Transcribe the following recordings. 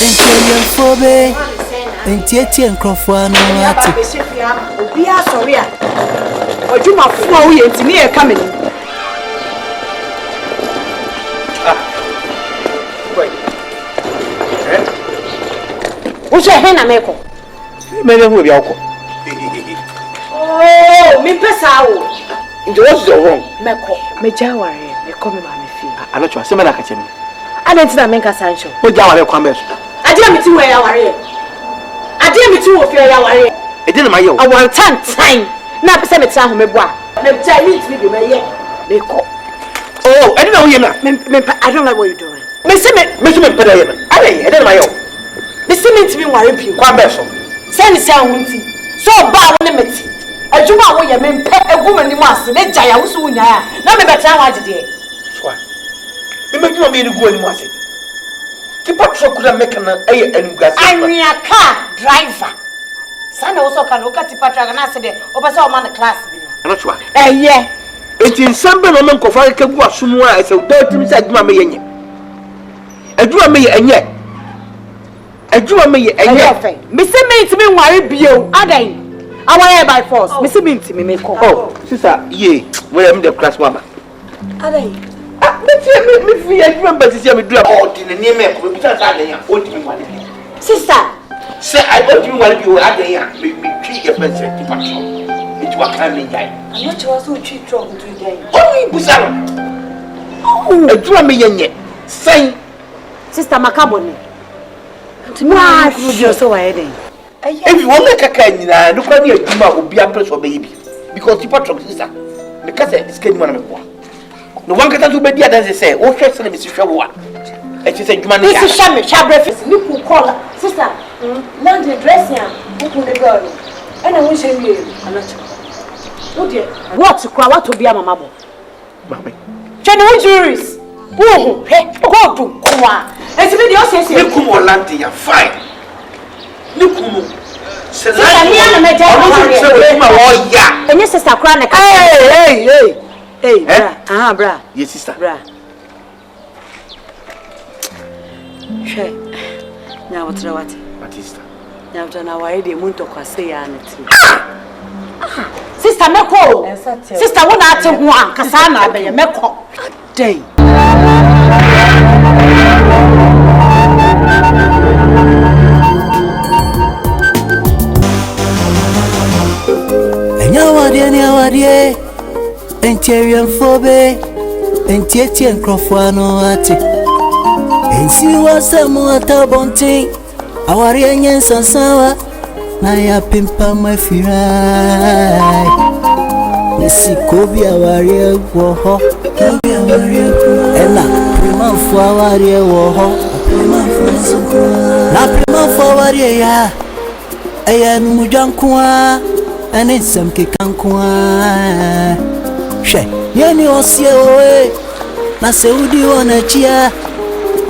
Enche fobe. Entieti enkrofo no ati. Obi asori a. Odwuma fu a wo ye ntimi e ka meni. Uche he na meko. Mele hu bia okọ. Oh, mi pesa wo. Nje what's wrong? Meko, me jaware, me come ma me fi. Anacho, se me na ka chemi. Adenti na menka sancho. O jaware kwa meso. Ade mi ti wo ya ware. Ade mi ti wo fi ya ware. E de na ma ye o. Awan tan. Na pese me tra ho mebo a. Me try me ti bi me ye. Meko. Oh, e de na wo ye na. I don't like what you're doing. Me se me peda ye na. Ade, e de na ma ye o. Me se me ti bi ware pi. Kwa meso. Se ni se ahun ti. So ba wo ne meti. Adwuma wo ye me mpe eguma ni mu ase me gya ya wo so wunya ya. Na me betra ho agide. So. Me me dwuma me ni gu ani mu ase. Ki patro kura meka na eye anugase. Anya car driver. Sana wo so ka no ka ti patra na ase de. Obese o ma na class bi no. Anacho. Eye. Enti nsambe no me nkofa ka gu asumu a ese do timi se adwuma me ye nye. Adwuma me ye enye. Adwuma me ye enye. Me se me ntimi nware bio. Adan. Aware by force. Me se me ntimi me ko. Oh, sister, ye. Where am the class mama? Adan. Me fi adwuma ba sisi me dura. Oh, di ne me ko bi ta sa den ya. O di me wale. Sister. Say I want you wale bi o adan ya. Me twi ye person ti patro. Me ti wa kan me jai. I'm not sure so twi trouble to jai. Oh, busalo. Oh, adwuma me ye nye. Sai. Sister Makaboni. Ntuma ku bi so wa eden. If you want to kaka nyina no kwa ni adwuma obi apre so be yi bi because the patron sister me ka say skeni mana me kwa no wan kata to be dia dan say o hwe se me si hwe wo a e ti say adwuma ne ya this shame sha breakfast ni ku call sister laundry dressing am ku ne girl e na won she wie anacho wo de what kwa what obi amama bo mama chene wo juries wo he ko do kwa e ti be de o sese ni kum Orlando ya fine ni kum se la ni ana me jai se we ma wo ya enye sister kra na ka hey bra bra yes sister bra she nya wotra wate Batista nya wotra na ware de mu ntokwa ya na ti sister meko sister wona ate ho an kasa na abeye meko dai Nyawadie enterian fobe entieti enkrofo no ati ensi wasamu atabontin awari enyen sansawa na ya pimpa mafirai nisi kobi awari wo ena primanfo awari wo na primanfo awari ya aya numujankwa ane samke kankwa she yeni osie owe na seudi wona chia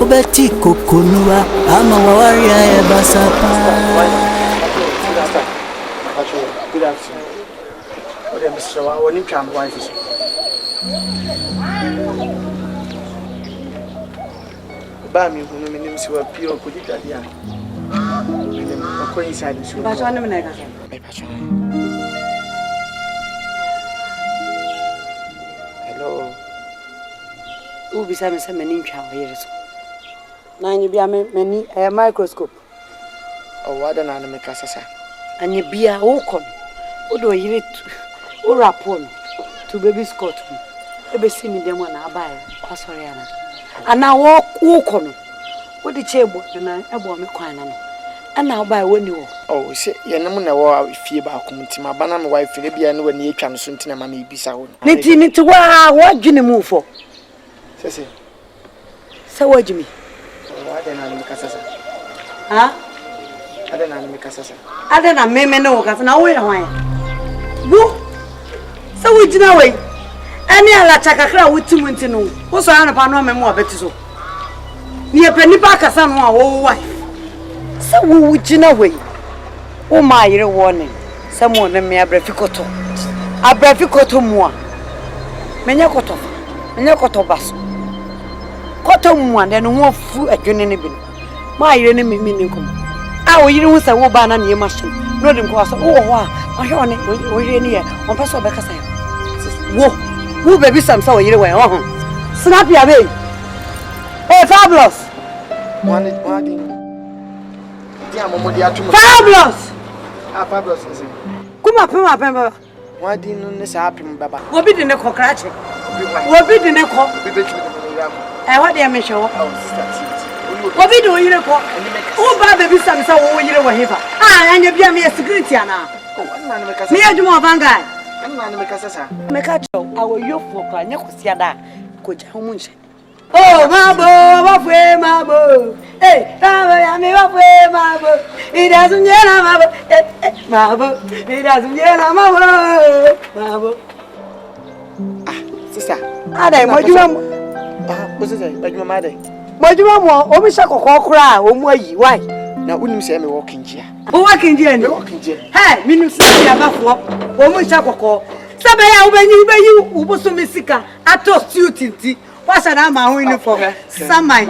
obeti kokonuwa ama wawaria ya basapa good afternoon what am Mr. Wa woni twa my wife so ba mi hunu me nim si wa pio ko didade a ko inside so ba so ne me na ka hello ubi sa me se mani ntwa ho yere so na anyi bia me mani microscope o wada na me ka sasa anyi bia wo kon wo do yire wo rapon to baby scott e be si mi dem na abaye kwasori ana wo kon wo di chebo na ebo me kwan na no ana abaye woni wo oh se ye nem na wo fie ba ko mtima bana me wife ne bia ne wani etwa no so ntina ma na ibisa ho niti wa wo dwene mu fo sese se wo dwimi wada na me ka sasa ha ada na me ka sasa ada na meme ne wo ka na wo ye hwan wo se wo djina we ani ala chakakra wo timu ntino wo so ana pa no meme wo beti so ni e pani pa kasa no a wo wife se wo djina we wo ma yire warning se mo ne me abrafikoto mu a menye koto baso koto mu ande no wo fu adwene ne bi ma yire ne me ninkom a o yire hu se wo ba na ne machine no dem ko so wo ho a o he one o yire ne ye on person be kasa wo baby sam sa o yire we ho snap ya be hey fabulous one dia momo dia tumo fabulous fabulous nse kuma pema one din no ne sa apim baba obi de ne kokra che obi de ne ko obi be chimi de ram what dey me show sister obi de o yire ko o ba baby sam sa wo yire wo hefa anya bia me security ana me adwuma vanguard na me kasa sa me ka cho awo yo fo kwa nya kosia da ko ja ho munche oh mabo tama ya me mabo ida zunjena mabo ida zunjena mabo sister ada mojuma Ozeze bajuma made mojuma mo o mi sakoko kura o mu ayi why na unim se me walking chia o walking dia ni hey minu se ya bafo o mu sakoko sabe ya ubenyi ubuso misika ato student wasa na ma ho uniform samai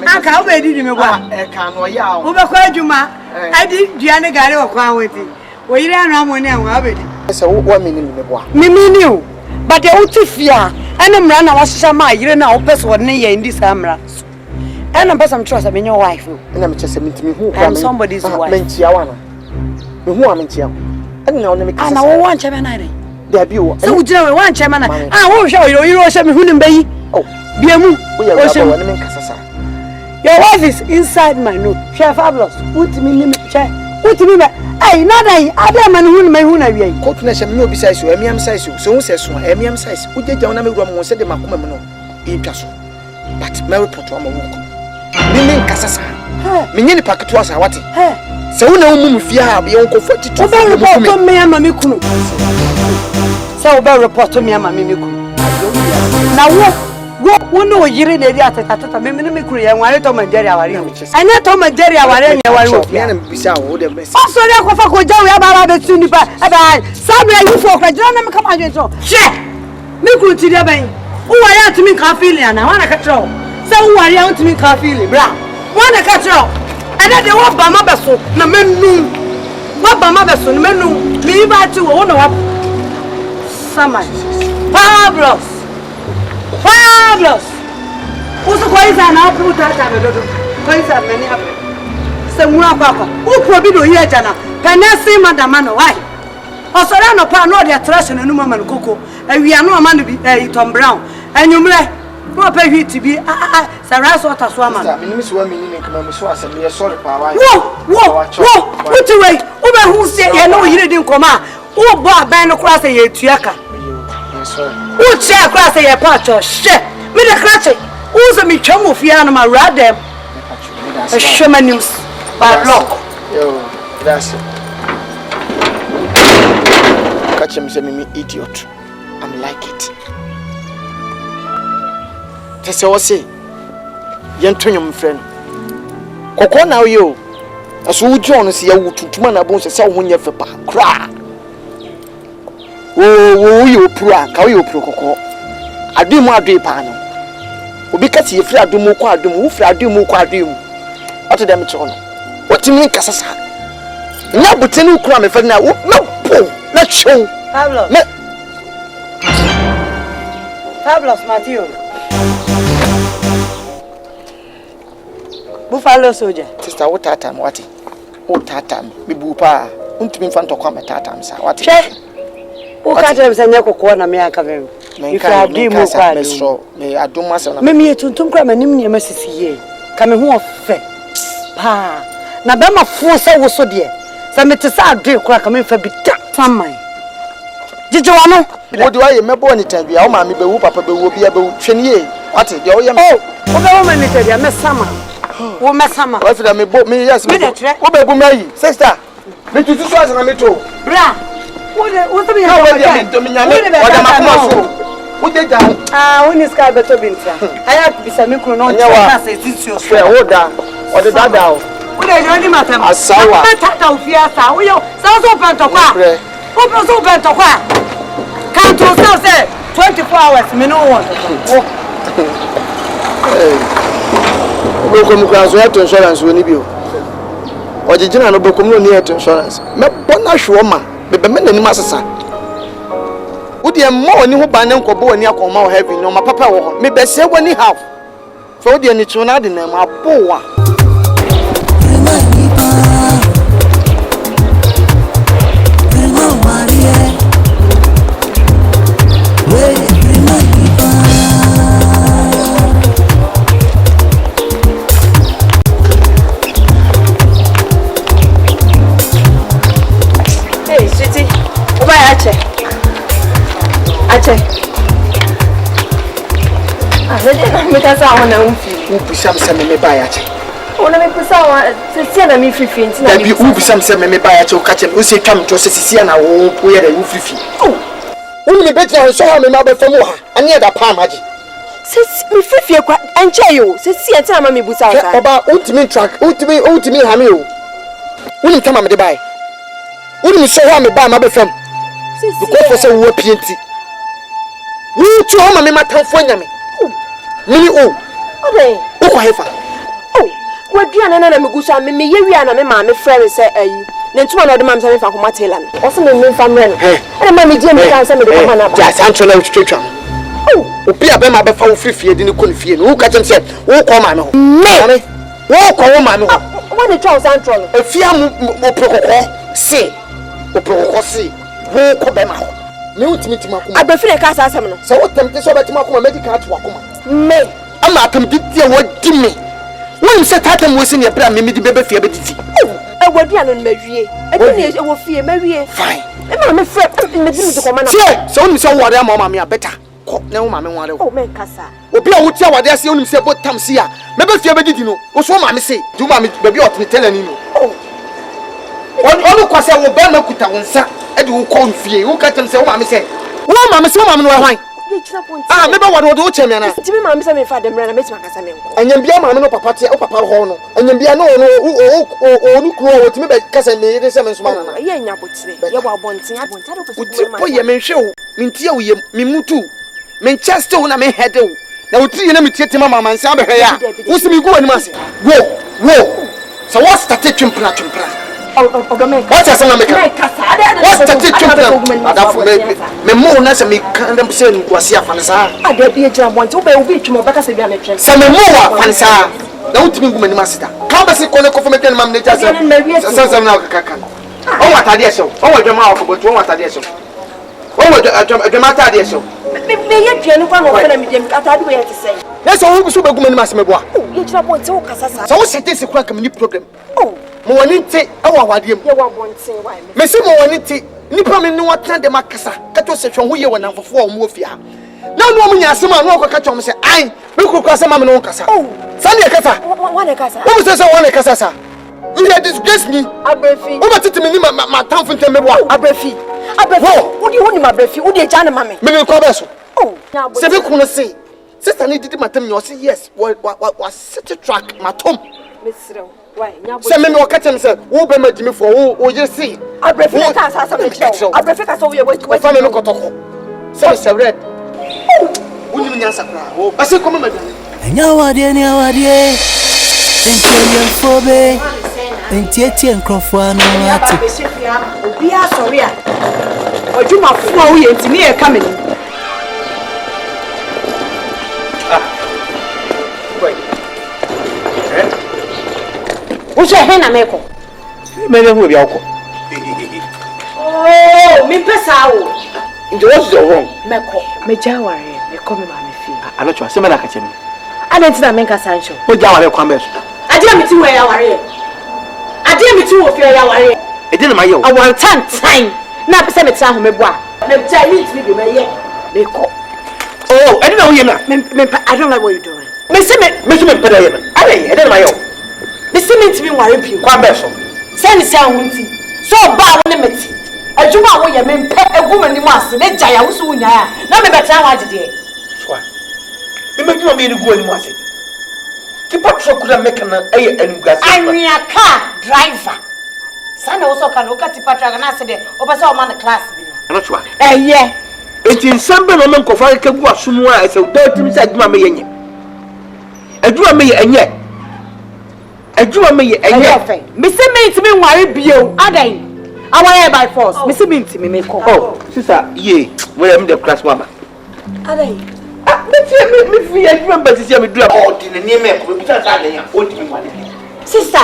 aka obedi ni me kwa e ka no ya o be kwa adwuma adi duane gare wo kwa weti wo yire anu amoni an wa obedi se wo mini me boa mini o but e utifia ene mra na washisha ma yire na wo person ne ye ndi samra ene person trust me your wife ene me chese mitimi hu kwa me somebody's wife mentia wana me hu amentia ene na one me kasa ana wo wan cheme na re da bi wo se wo jira we wan cheme na wo hwe yiro o hwe me hu ni mbayi biemu o se wo ne me kasa sa your wife is inside my note chef fabulous utimi ni me che utimi me ai na dai ade man hu ni me hu na wi ko tuna se me obi size o emiam size o se hu se so emiam size o jeja na me wura mo se de makoma me no e twa so but me report o ma wo ko me kasa sa me nyeni paketo asa wate se wo na wo mu fie ha ye nko 42 o be report me ama me kunu se o be report me ama me kunu na wo no yire na eri atata me me kunu ye nware to Nigeria aware anya to Nigeria aware ne aware o me na bisa wo de best o so re ko fa ko jawo ya baba be tuni pa aba sabra you for kwa jira na me kama ajo so she me kunu ti de ban wo ware atumi ka feel na wana ka tro se wo ware atumi ka feel bra wana ka tro ana de wo ba ma beso na menu wo ba ma beso na menu mi ba ti wo na wa samai fabulous uso kwa iza na opu tata bedodo kwa iza meni ape se mu akwa upo bi do ye jana kanasi madama no why osora no pa no de attraction enu mama no koko awia no mama no bi Tom Brown anyumre no pa hit bi sara so ta so ama me nimi so wa mini nkama me so asem ye sorry pa wa wo utiwe ube hu se ye no yire din koma wo bo aban no kura se ye tuaka who check class a patch or shit? Me the clutch. Who's a me chum of Fiana, my radem? A shaman news by block. Yo, that's it. Catch him, send me idiot. I'm like it. That's all I say. Young Tonyum friend. Coco now, you. As you John see a wood to man abones a sound when you're for cry. Oh, you pro, how you pro. I do more day panel. Because you free do more quadrum, who free do more quadrum. What to them, John? What do you mean, Cassasa? No, but ten crime for now. No, not show. Fabulous, Matthew. Buffalo soldier. Sister, what time? What? What time? Be boopa. Won't be in front of come at time, sir. What? Who can't have sent your na me aka vem. If I do more quite me I do myself. Me to cram and him near Mrs. Ye. Come who fe. Pa. Na be ma force wo so de. Sa me te sa do kra come fa bi ta famai. Jijewano. What do I me born it and be our mammy be papa be will be able to train ye. What is your oh, what woman it ya me sama. Wo me sama. What for me bought me yes me. What be me sister. Me to so as na me to. Bra. What do you have? What did when is car better binta? I have to be some micro non hold down. Or the dad down. What are you only matter? A sour tata of Fiesta. We sounds open to qua. Open open to qua. Can't yourself say 24 hours, me no one. Bokom class health insurance we ni bi o. Ojijina no bokom no ni health insurance. Me bona hwoma, be me nanim asesa. Wodi emma oni ho ban nkobo oni akoma o heavy no ma papa wo ho. Me be se woni half. For wodi ani chuna de na ma boa. Hey, sweetie, why Ache? Me kasa wana umfi. Ubisam se me ba ya che. Ona me pesa wa se na me fifi nti na. Bi ubisam se me ba ya che o ka che o se twam to se sisia na wo po ye da wo fifi. Uni beti na so ha me ma be famu ha. Ani e da pa maji. Se me fifi kwa enche yo. Se sia nti na ma me busa wa. Baba ultimate track, ultimate ha me o. Uni tama me de bai. Uni so ha me ba ma be fam. Because for say wo pienti. Wo tu ha ma me matamfo nyame. Mini o. Okay. O kwa hefa. Oh, waduane na me gusa me yewia na me ma me frere se ayi. Ne ntuma na de ma me fa koma tela no. O se me fa mre no. E ma me die me kan se me de koma na ba. Ja sancho na twetwa. Oh, obi aba ma be fa wo frifie de ne ko ne fie no. Wo ka chem se wo ko ma me ho. Me. Wo ko wo ma me ho. Wo ne twa sancho no. Afia mu prokoko se. O prokoko se. Wo ko be ma ho. Me ultimate makoma. Abefire ka sa asem no. Se wo temte so betima akoma medical to akoma. Me. Ama atam bitia wo di me. Won se tatam wo se ne bra me medi bebe fie bediti. Waduane no mawie. Edi ne wo fie mawie. Fine. E ma me frere me di me to koma na. Se won se wore ama ma me abeta. Ko na wo ma me wore. Oh men kasa. Obi a wotia wade ase onim se botam se a mebe fie bedidi no. Wo so ma me se. Du ma me baby otne telani no. Oh. Onu kwase wo ba ma kuta wonsa. Edi wo ko fie. Wo ka tem se wo ma me se. Wo ma me se wo ma me no hwan. Ah, me ba wade wo che me na. Ti me ma me se me fa dem na me tima kasa me nko. Anyambia ma me no papa te o papa ho no. Anyambia no onu kuro wo ti me be kasa me yede se me nsoma na. Ye nya botire. Ye bo abonten abonta do pese. Uti ye me hwe wo. Me ntia wo ye me mutu. Me cheste wo na me hede wo. Na uti ye na me tiete mama mansa be hwe ya. Wo se me gu ani mase. Wo. So what started chimpra. What is na me ka? What started chimpra? Adafu me mo na se me kan dem se nkwase afansa. Ada bi ejira bonte wo be obi twemo beka se bia me twem. Se me mo wa afansa. Na utimi gu mani masida. Ka be se ko le ko fo me kan mam ne jase. Se na kaka. O wata de so. O wa dwama wa ko botu o wata de so. O wa dwama ta de so. Me ye twenu kwa no ko na me dem ata de we yete sei. Na so wo so be gu mani masime bo a. Ye ejira bonte wo kasa sa. So wo sete se kwa kam ni problem. Oh. Mo woni nti awa wadiem. Ye wa bonte wa me. Me se mo woni nti nipa me ni watan de makasa. Ka to se hwe ho ye wona fofo o mo ofia. Na no mo nya asema no ko ka chom se ai me ko ko asema me no kasa. Oh. Sani e kasa. Wane kasa. Wo se wane kasa sa. You disgrace me. Abrefi. Wo matete me ni ma tamfo ntem me bo a. Abrefi. Wodi woni ma abrefi. Wodi ja na mame. Me ko be so. Oh. Se be kuno se. Sister ni didi matem nyo se yes. Wa set track matom. Mesrew. Why? Nya bo. Se me o ka tem se wo be ma dimi fo wo ye se. Abrefi ka sa me chiro. Abrefi ka so we Wo fa me me kotoko. Se red. Woni me nyansa kra. Wo ase ko ma madani. Enya wadie ni wadie. Entie fobe. Entie nkrofo anu ati. Obi a sorry a. Odwuma fo a wo ye ntimi e ka me ni. Uche he na meko. Me ne hu bia okọ. Oh, mi pesa wo. Nje what is wrong? Meko, me jaware, me come ma me fi. Alocho, se me na ka che me. Adenti na menka sancho. O jaware kwa mbe so. Ade mi ti wo ya ware. Ade mi ti wo fi ya ware. E dey na ma ye o. Awan tan. Na pesa me tra ho me bo a. Me ja ni ti bi me ye. Me ko. Oh, e dey na wo ye na. I don't like what you doing. Me se me peda ye na. Ade e dey na ma ye o. Me se me ti bi ware bi. Kwa mbe so. Se ni se ahun ti. So ba wo ne meti. Adwuma wo ye me mpe egu mani mu ase. Ne ja ya wo so wunya ya. Na me betra ho agide. Swa. Me medwuma me ni gu ani mu ase. Kipa truck na make na eye anugase. Anya car driver. Sana wo so ka no ka tipa truck na ase de. Obasa o man class bi no. Alocho. Eye. Enti nsambe no me nkofa ka gu asomu a ese do tim se adwuma me yenye. Adwuma me ye enye. adwuma me ye enye me say me ntimi nware bio adan aware by force me say me ntimi me ko oh sister ye where am the class mama adan me fi adwuma ba sisi me dura oh di ne me ko bi ta adan ya o di me nware sister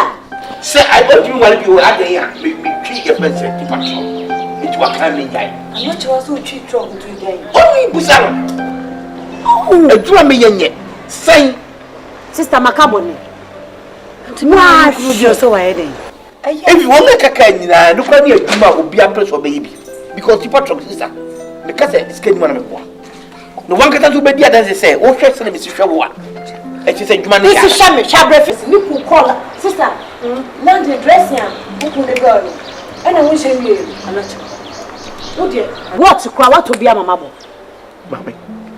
say I o di me nware bio adan ya me twi e pense ti patro it wa kan me jai ano chewa so twi tro ntu dai oh busalo adwuma me yenye sai sister makaboni Why you so wide? If you want to kaka nyina no kwa ni adwuma obi apres obeyi bi because people talk sister because it's skin man me kwa no one kata to be dia dance say o hwe se na mesi hwe wo a e ti say adwuma ne ya this is me sha breakfast ni ku call sister laundry dressing am ku ne girl e na won she mi anacho wo de what kwa what obi mama bo mama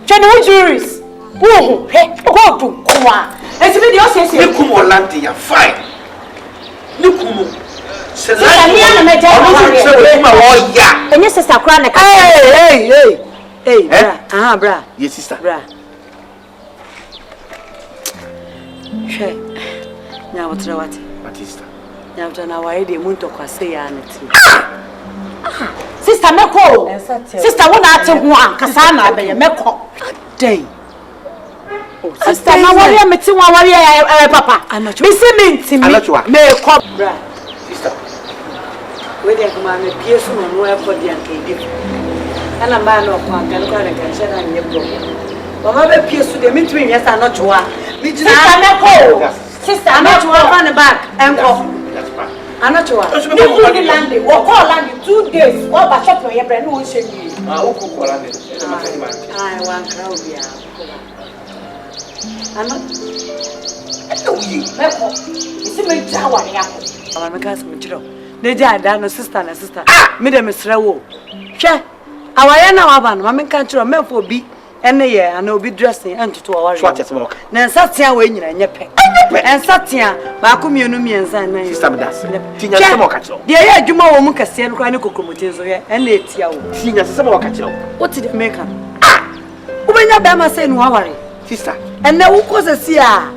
chene wo juries wo he go do kwa e ti me de o se ni kum Orlando ya fine ni kum se la ni ana me jai se ma wo ya enye sister kwa na ka Hey, bra. Bra. Yes, sister. Bra. She. Nya wotra wati. Batista. Nya wotra na wari de munto kwase ya anati. Sister meko. Sister wona ate ho ankasa na abeye meko. Dey. Sister na wari ameti wa wari papa. Me se me ntimi. Me ko bra. Sister. We dey kuma me pie so no e ko di anke ana mba no kwa kan kwa kan shara nye bro mama be pie su de mitwi nya sa no choa mi jina sister meko sister no choa fa ne back enko ana choa ni ku di lande wo call lande 2 days wo ba shop your brand no she ni o ku ko lande ai wan crowd ya ana meko isi me jawa ya ko mama me ka se chiro ne ja da no sister na sister me de me sra wo hwe awaya na waba no mama kan chiro mefo bi ene ye ana obi dressing entoto awari na nsatia we nyina nyepe ensatia ba ko mienu mienza na sister me das tinya se mo ka chiro de ye adwuma wo mu kase no kwa ne kokomote so ye ene etia wo tinya se mo ka chiro what did make am ubenya ba ma say no awari sister ene wo ko se si a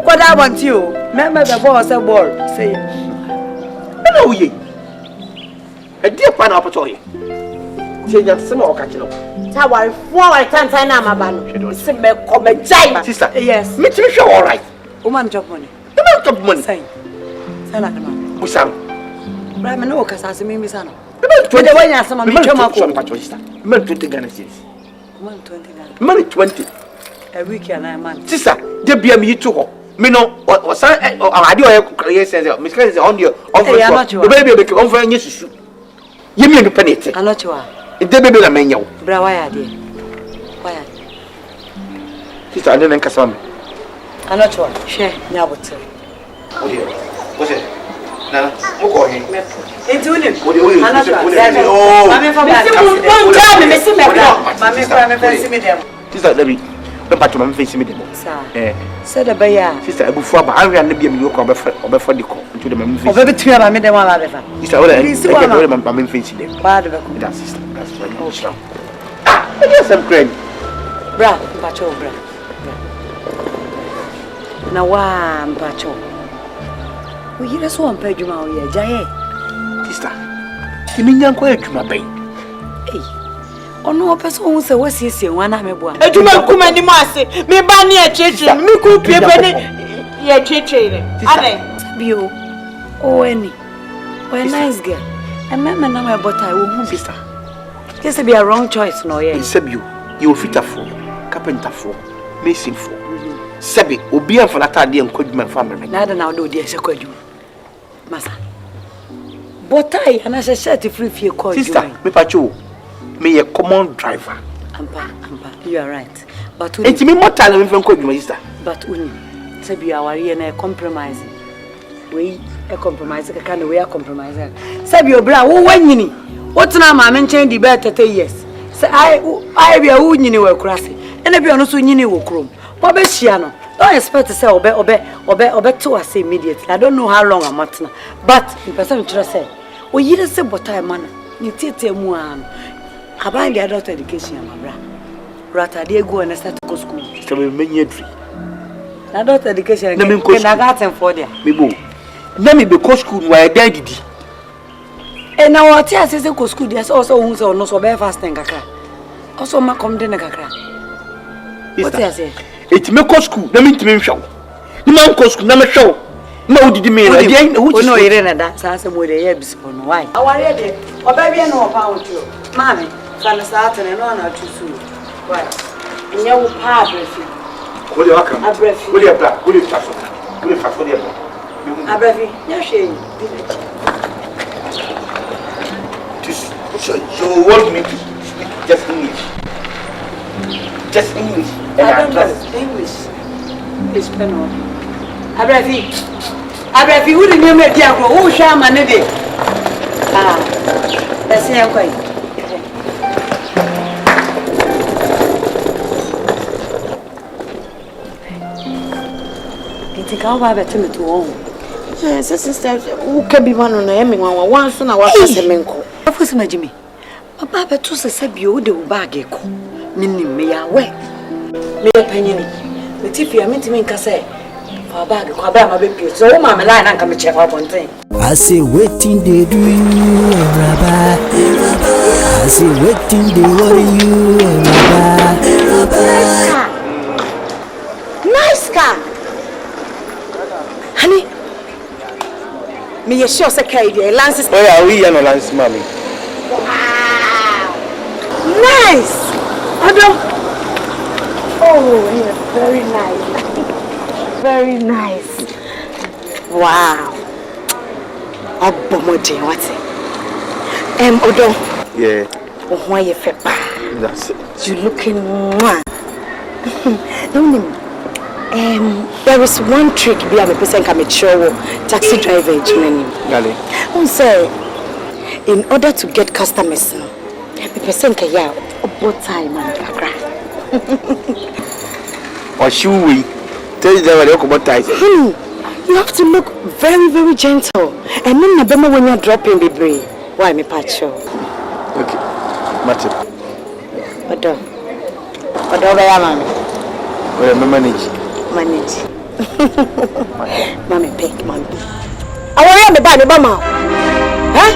ko da wanti o mema be ball say ball say ene wo ye e die pa na opoto ye tinya se mo ka chiro ta wari fo wari tantan na maba no se me ko me jai sister yes me tiri hwe all right woman job money the man top money say na de ma busam bra me no kasa se mi sana the man 20 de wanya sama mi twema ko sister man 20 Ghana cedis woman 20 Ghana man 20 a week and a month sister de bia mi to ho me no o san ade o ye sense me say on your o baby be on for nyisusu ye mi no penete anochwa de bebe na menyawo bra waya de waya sister ande nka sama anochwa she nya botre o se na mo ko he entuni o anochwa oh mame fa ba me se me mame fa si me dem sister Debbie be patcho mame fa si me dem sa se de baya sister ebufu aba anria na bia mi ko obefa di ko ntu de mame fa obe betua ba me dem wa ba fa sister o mame fa si dem ba de be ko that sister that's right oh yes I'm crying bra mpacho bra na wa mpacho o yire so ampa adwuma o ye jaye sister kimi nyanko adwuma ben ono opeso hu se wasiesie wana meboa adwuma kuma ni mo ase me ba ne acheche me ku pie pe ne ye cheche ne ade bio o eni o a nice girl emema na my butter wo hu sister this be a wrong choice no ye sebio you fit for carpenter for mason for sebi obi an for atade enkodwuma family na da na wo de ese kwadwuma masa butter ana se shirt free fie call sister me pacho me a common driver ampa you are right but enti me motal me fen kodwuma sister but uni sebi awari na compromise we e compromise ka na we a compromise sebi obra wo wanyini wotena ma me nchen di be 30 years say I be a wunyini we kurase ena bi ono so nyini wo krom wo be hia no don't expect to say obe to us immediately. I don't know how long I'm at now, but the person try say o yire se botai man ni tete mu an aban the adult education my bra rata dey go and start to go school so me menye dri adult education na me ko na gaten for there me bo na me be ko school wa dan didi na what ya say ko school there so hu say no so be fasting kakra also ma come dey na kakra what ya say it me ko school na me ntimi nhwew ni man ko school na me hwew na odidi me na dey na hu no ire na da sa say mo dey ya bispo no why aware dey oba bia no opa onto mami sana sa atene no na tusu why nya wo pa abrefi ko le waka abrefi ko le bra ko le taso ko le faso le bra abrefi nya hwe so what me to speak just English and I don't know English is penal abrefi who dey me dia ko who sha ma ne dey let's see am kwai Tika wa ba tumi to won. Sister, who can be one on a hemming one soon I was a menko. Of course, my Jimmy. Papa to say bio de bag ko. Mini me ya we. Me penny. The tiffy I meant to make say. For bag ko ba ma be so ma me line anka me check up on thing. I say waiting they do you Rabba. I say waiting they worry you Rabba. Nice car. Honey, me you sure say carry the Lance. oh yeah we no lance mommy Wow. Nice. Adam. Oh, yeah, very nice. Very nice. Wow. Abomoje what? Odo. yeah Oh, why you feel that's it you looking mwah. No. There is one trick be a person can make sure taxi driver many. Gali. Say, in order to get customers, the person can yeah about time and kakra. Or should we tell them what about ties? You have to look very, very gentle. And then the bema when you're dropping the brain. Why me patch? Okay, Matthew. Odo be ya mami. Well, me manage. Mami pick mami. I want to buy the bama. Huh?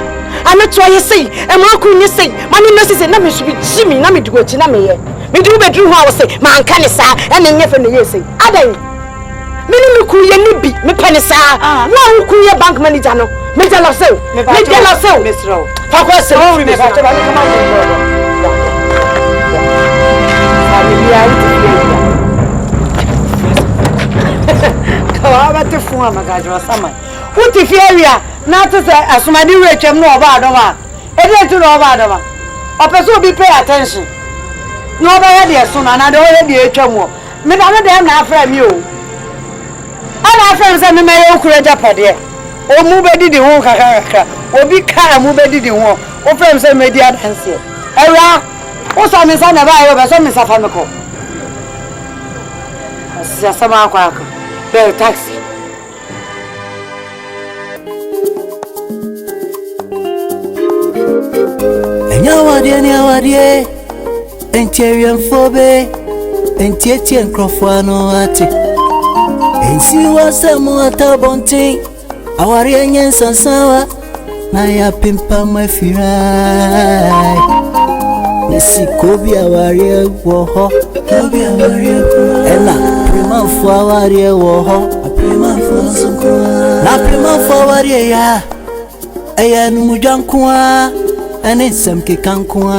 I'm not trying to say. I'm not going to say. Mami no say na me should be Jimmy na me do go na me here. Me do bedroom how I say man can say and then you for no say. Adan. Me no me ku ye ni bi me pene sa. Na hu ku ye bank manager no. Me tell us so. Me tell us so. Miss Row. For what say? Me tell us come on. Kawa te fun amagajo sama. Uti fi area na to say asumadi we twem no oba adoma. E dey to no oba adoma. Opeso be pay attention. No oba ya dey so na na dey o dey twem o. Me na no dey na afra mi o. Ana afra say me me okura japade. O mu be di ho kakaka. Obi ka mu be di ho. O frem say me di dance. Ewa o so me say na ba yo be so me safa me ko. Asa sama kwa ka. Be taxi. Enyawadie Entierian phobe Entietian crofano ate Ensi wasemu atabonti Awari enyen sansawa Na ya pimpa mafirai Nisi kobi awari woho Ena prima fu awari woho Na prima fu awari ya Eya numujankwa Ane semke kankwa